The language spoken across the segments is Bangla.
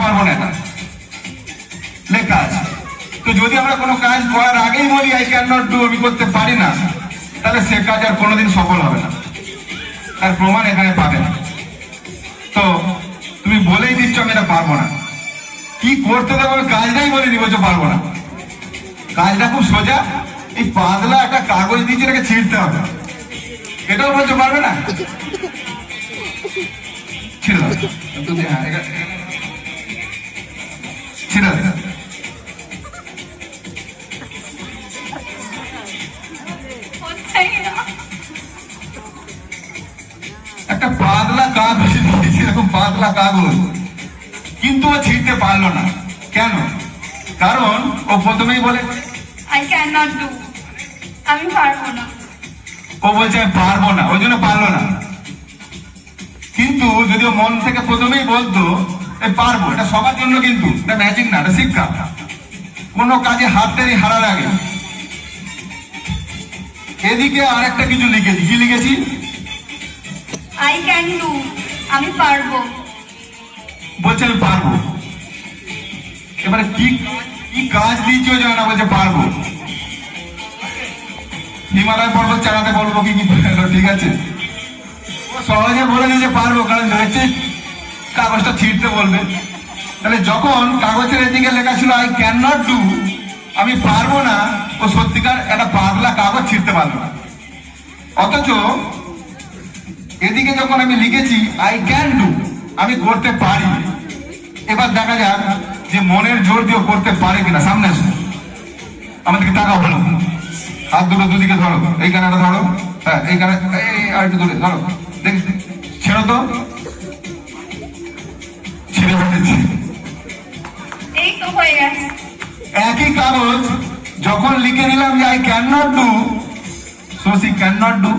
পারবো না, এটা লেখা আছে। তো যদি আমরা কোনো কাজ করার আগেই বলি আই ক্যান নট ডু, আমি করতে পারি না, তাহলে সে কাজ আর কোনোদিন সফল হবে না, তার প্রমাণ এখানে পাবে না। তো তুমি বলেই দিচ্ছ আমি এটা পারবো না, কি করতে দেবো আমি কাজটাই বলে বলছো পারবো না। কাজটা খুব সোজা, এই পাতলা একটা কাগজ দিয়েছে এটাকে ছিঁড়তে হবে, এটাও বলছো পারবে না। ছিঁড়ে দাও, ছিঁড়ে দাও। একটা পাতলা কাগজ দিয়েছে, এরকম পাতলা কাগজ, কিন্তু ও ছিঁড়তে পারলো না। কেন? কারণ ও প্রথমেই বলে আই ক্যান নট ডু, আমি পারবো না। ও বলছে আমি পারবো না, ওই জন্য পারলো না। কিন্তু যদি ও মন থেকে প্রথমেই বলতো এই পারবো, এটা সবার জন্য, কিন্তু এটা ম্যাজিক না, এটা শিক্ষা। কোনো কাজে হাত টেনে হারার আগে এদিকে আরেকটা কিছু লিখেছি, কি লিখেছি? আই ক্যান ডু, আমি পারবো। বলছে আমি পারবো। এবারে কি কি কাজ দিয়েছি ও জানে না, বলছে পারবো। হিমালয় পর্বত চালাতে বলবো কি, ঠিক আছে, ও সহজে বলে দিয়েছে পারবো, কারণ ধরেছে কাগজটা ছিঁড়তে বলবে। তাহলে যখন কাগজের এদিকে লেখা ছিল আই ক্যান নট ডু, আমি পারবো না, ও সত্যিকার একটা পাতলা কাগজ ছিঁড়তে পারলো না। অথচ এদিকে যখন আমি লিখেছি আই ক্যান ডু, আমি করতে পারি, এবার দেখা যাক যে মনের জোর দিয়ে করতে পারে কিনা। সামনে এসো, আমাদেরকে তাকাও, বলো, হাত দুটো দুদিকে ধরো, এই কানাটা ধরো, হ্যাঁ এই কানে, আর একটু দূরে ধরো, দেখি ছেড়ো তো, ছেড়ে ফেলেছি, এই তো হয়ে গেছে। একই কাগজ যখন লিখে নিলাম যে I can not do, so she can not do,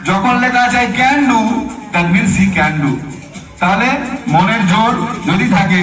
যখন লেখা আছে I can do, that means he can do. তাহলে মনের জোর যদি থাকে